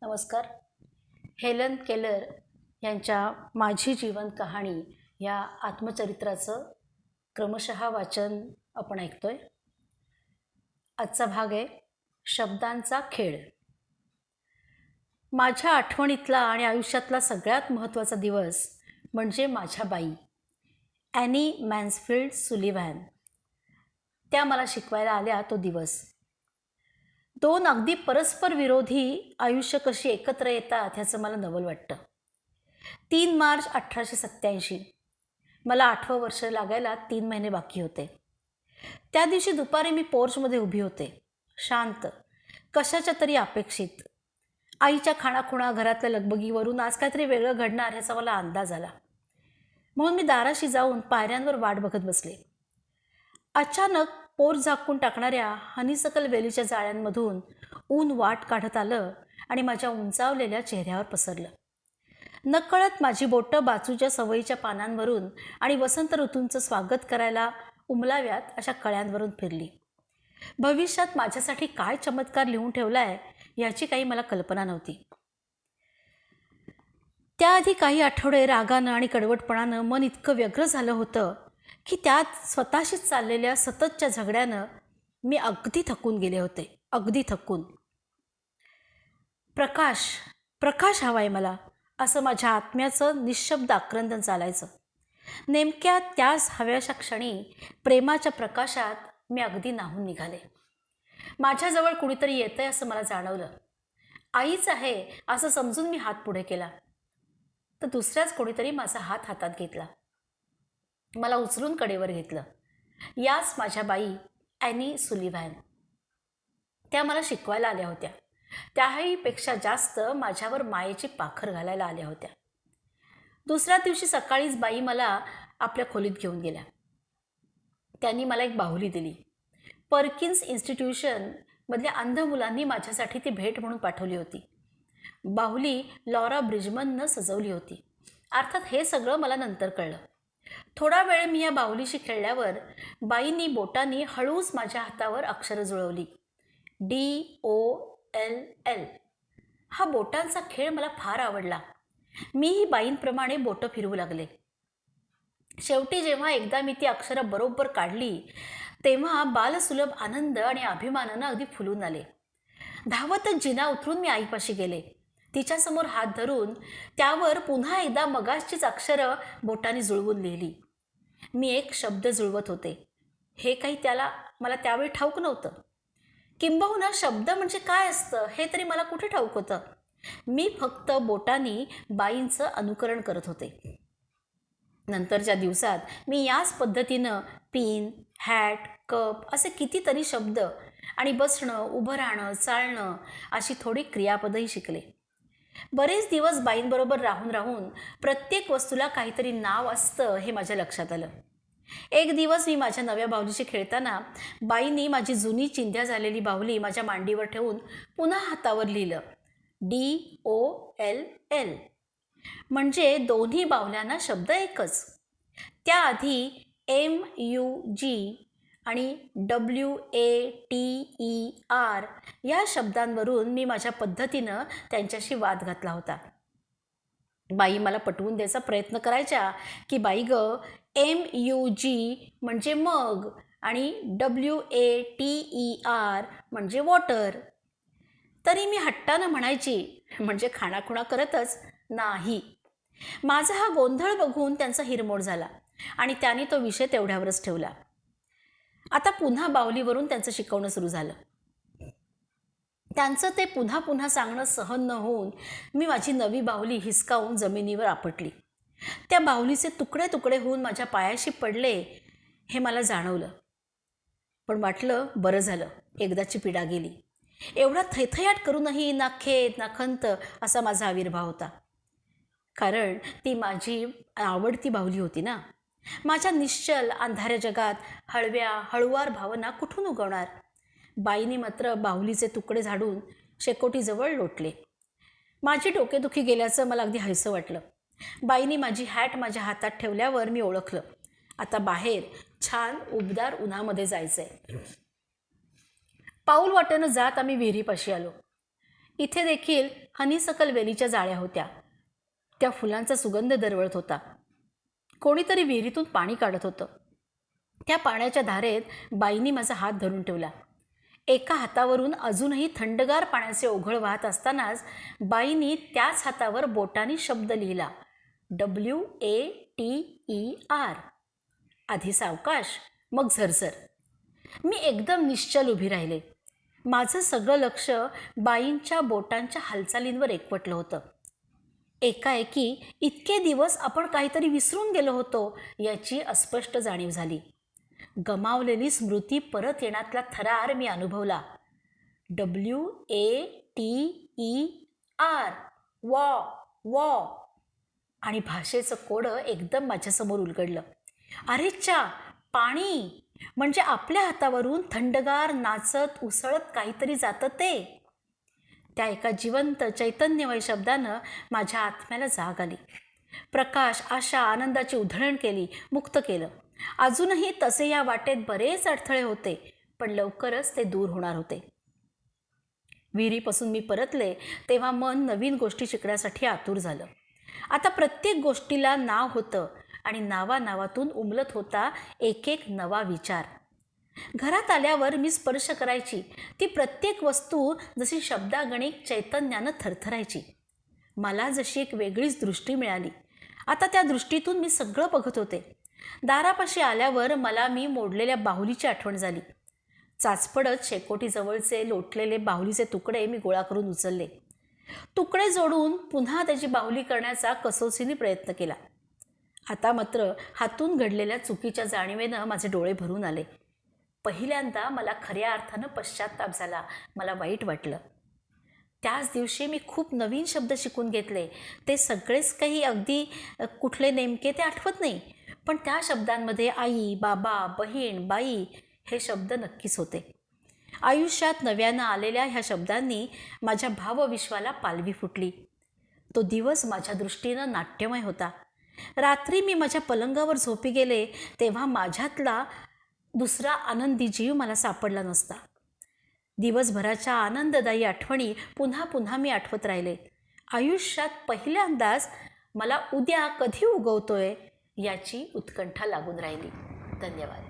नमस्कार. Helen Keller यांच्या माझी जीवन कहाणी या आत्मचरित्राचं क्रमशः वाचन आपण ऐकतोय. आजचा भाग आहे शब्दांचा खेळ. माझ्या आठवणीतला आणि आयुष्यातला सगळ्यात महत्त्वाचा दिवस म्हणजे माझ्या बाई ॲनी मॅन्सफिल्ड सुलिव्हॅन. त्या मला शिकवायला आल्या तो दिवस. दोन अगदी परस्पर विरोधी आयुष्य कशी एकत्र येतात ह्याचं मला नवल वाटतं. 3 मार्च 1887. मला 8वं वर्ष लागायला 3 महिने बाकी होते. त्या दिवशी दुपारी मी पोर्चमध्ये उभी होते, शांत, कशाच्या तरी अपेक्षित. आईच्या खाणाखुणा, घरातल्या लगबगीवरून आज काहीतरी वेगळं घडणार ह्याचा मला अंदाज आला. म्हणून मी दाराशी जाऊन पायऱ्यांवर वाट बघत बसले. अचानक पोर झाकून टाकणाऱ्या हनीसकल वेलीच्या जाळ्यांमधून ऊन वाट काढत आलं आणि माझ्या उंचावलेल्या चेहऱ्यावर पसरलं. नकळत माझी बोटं बाजूच्या सवयीच्या पानांवरून आणि वसंत ऋतूंचं स्वागत करायला उमलाव्यात अशा कळ्यांवरून फिरली. भविष्यात माझ्यासाठी काय चमत्कार लिहून ठेवलाय याची काही मला कल्पना नव्हती. त्याआधी काही आठवडे रागानं आणि कडवटपणानं मन इतकं व्यग्र झालं होतं की त्यात स्वतःशीच चाललेल्या सततच्या झगड्यानं मी अगदी थकून गेले होते, अगदी थकून. प्रकाश, प्रकाश हवा आहे मला, असं माझ्या आत्म्याचं निःशब्द आक्रंदन चालायचं. नेमक्या त्याच हव्याशा क्षणी प्रेमाच्या प्रकाशात मी अगदी न्हाऊन निघाले. माझ्याजवळ कुणीतरी येतंय असं मला जाणवलं. आईच आहे असं समजून मी हात पुढे केला, तर दुसऱ्याच कोणीतरी माझा हात हातात घेतला, मला उचलून कडेवर घेतलं. याच माझ्या बाई ॲनी सुलिव्हॅन. त्या मला शिकवायला आल्या होत्या. त्याहीपेक्षा जास्त माझ्यावर मायेची पाखर घालायला आल्या होत्या. दुसऱ्या दिवशी सकाळीच बाई मला आपल्या खोलीत घेऊन गेल्या. त्यांनी मला एक बाहुली दिली. पर्किन्स इन्स्टिट्यूशनमधल्या अंध मुलांनी माझ्यासाठी ती भेट म्हणून पाठवली होती. बाहुली लॉरा ब्रिजमननं सजवली होती. अर्थात हे सगळं मला नंतर कळलं. थोडा वेळ मी या बाहुलीशी खेळल्यावर बाईंनी बोटांनी हळूच माझ्या हातावर अक्षरं जुळवली. DOLL. हा बोटांचा खेळ मला फार आवडला. मीही बाईंप्रमाणे बोटं फिरवू लागले. शेवटी जेव्हा एकदा मी ती अक्षरं बरोबर काढली तेव्हा बालसुलभ आनंद आणि अभिमानानं अगदी फुलून आले. धावतच जिना उतरून मी आईपाशी गेले. तिच्यासमोर हात धरून त्यावर पुन्हा एकदा मगाचीच अक्षरं बोटांनी जुळवून लिहिली. मी एक शब्द जुळवत होते. हे काही मला त्यावेळी ठाऊक नव्हतं. किंबहुना शब्द म्हणजे काय असतं हे तरी मला कुठे ठाऊक होतं. मी फक्त बोटांनी बाईंचं अनुकरण करत होते. नंतरच्या दिवसात मी याच पद्धतीनं पिन, हॅट, कप असे कितीतरी शब्द आणि बसणं, उभं राहणं, चालणं अशी थोडी क्रियापदही शिकले. बरेच दिवस बाईंबरोबर राहून राहून प्रत्येक वस्तूला काहीतरी नाव असतं हे माझ्या लक्षात आलं. एक दिवस मी माझ्या नव्या बाहुलीशी खेळताना बाईंनी माझी जुनी चिंध्या झालेली बाहुली माझ्या मांडीवर ठेवून पुन्हा हातावर लिहिलं DOLL. म्हणजे दोन्ही बाहुल्यांना शब्द एकच. त्याआधी MUG आणि WATER या शब्दांवरून मी माझ्या पद्धतीनं त्यांच्याशी वाद घातला होता. बाई मला पटवून द्यायचा प्रयत्न करायच्या की बाई गं, MUG म्हणजे मग आणि WATER म्हणजे वॉटर. तरी मी हट्टानं म्हणायची, म्हणजे खाणाखुणा करतच, नाही. माझा हा गोंधळ बघून त्यांचा हिरमोड झाला आणि त्यांनी तो विषय तेवढ्यावरच ठेवला. आता पुन्हा बाहुलीवरून त्यांचं शिकवणं सुरू झालं. त्यांचं ते पुन्हा पुन्हा सांगणं सहन न होऊन मी माझी नवी बाहुली हिसकावून जमिनीवर आपटली. त्या बाहुलीचे तुकडे तुकडे होऊन माझ्या पायाशी पडले हे मला जाणवलं. पण वाटलं बरं झालं, एकदाची पीडा गेली. एवढा थैथयाट करूनही ना खेद ना खंत असा माझा आविर्भाव होता. कारण ती माझी आवडती बाहुली होती ना. माझ्या निश्चल अंधाऱ्या जगात हळूवार भावना कुठून उगवणार. बाईंनी मात्र बाहुलीचे तुकडे झाडून शेकोटीजवळ लोटले. माझी डोकेदुखी गेल्याचं मला अगदी हायसं वाटलं. बाईंनी माझी हॅट माझ्या हातात ठेवल्यावर मी ओळखलं, आता बाहेर छान उबदार उन्हामध्ये जायचंय. पाऊल वाटेनं जात आम्ही विहिरीपाशी आलो. इथे देखील हनीसकल वेलीच्या जाळ्या होत्या. त्या फुलांचा सुगंध दरवळत होता. कोणीतरी विहिरीतून पाणी काढत होतं. त्या पाण्याच्या धारेत बाईंनी माझा हात धरून ठेवला. एका हातावरून अजूनही थंडगार पाण्याचे ओघळ वाहत असतानाच बाईंनी त्याच हातावर बोटांनी शब्द लिहिला, WATER. आधी सावकाश, मग झरझर. मी एकदम निश्चल उभी राहिले. माझं सगळं लक्ष बाईंच्या बोटांच्या हालचालींवर एकवटलं होतं. एकाएकी इतके दिवस आपण काहीतरी विसरून गेलो होतो याची अस्पष्ट जाणीव झाली. गमावलेली स्मृती परत येण्यातला थरार मी अनुभवला. WATER. वॉ. आणि भाषेचं कोडं एकदम माझ्यासमोर उलगडलं. अरे चा, पाणी म्हणजे आपल्या हातावरून थंडगार नाचत उसळत काहीतरी जातं ते. त्या एका जिवंत चैतन्यमय शब्दानं माझ्या आत्म्याला जाग आली. प्रकाश, आशा, आनंदाची उधळण केली, मुक्त केलं. अजूनही तसे या वाटेत बरेच अडथळे होते, पण लवकरच ते दूर होणार होते. विहिरीपासून मी परतले तेव्हा मन नवीन गोष्टी शिकण्यासाठी आतुर झालं. आता प्रत्येक गोष्टीला नाव होतं आणि नावानावातून उमलत होता एक एक नवा विचार. घरात आल्यावर मी स्पर्श करायची ती प्रत्येक वस्तू जशी शब्दागणिक चैतन्यानं थरथरायची. मला जशी एक वेगळीच दृष्टी मिळाली. आता त्या दृष्टीतून मी सगळं बघत होते. दारापाशी आल्यावर मला मी मोडलेल्या बाहुलीची आठवण झाली. चाचपडत शेकोटीजवळचे लोटलेले बाहुलीचे तुकडे मी गोळा करून उचलले. तुकडे जोडून पुन्हा त्याची बाहुली करण्याचा कसोसीने प्रयत्न केला. आता मात्र हातून घडलेल्या चुकीच्या जाणीवेनं माझे डोळे भरून आले. पहिल्यांदा मला खऱ्या अर्थानं पश्चात्ताप झाला. मला वाईट वाटलं. त्याच दिवशी मी खूप नवीन शब्द शिकून घेतले. ते सगळेच काही अगदी कुठले नेमके ते आठवत नाही, पण त्या शब्दांमध्ये आई, बाबा, बहीण, बाई हे शब्द नक्कीच होते. आयुष्यात नव्यानं आलेल्या ह्या शब्दांनी माझ्या भावविश्वाला पालवी फुटली. तो दिवस माझ्या दृष्टीनं नाट्यमय होता. रात्री मी माझ्या पलंगावर झोपी गेले तेव्हा माझ्यातला दुसरा आनंदी जीव मला सापडला नसता. दिवसभराच्या आनंददायी आठवणी पुन्हा पुन्हा मी आठवत राहिले. आयुष्यात पहिल्यांदाच मला उद्या कधी उगवतोय याची उत्कंठा लागून राहिली. धन्यवाद.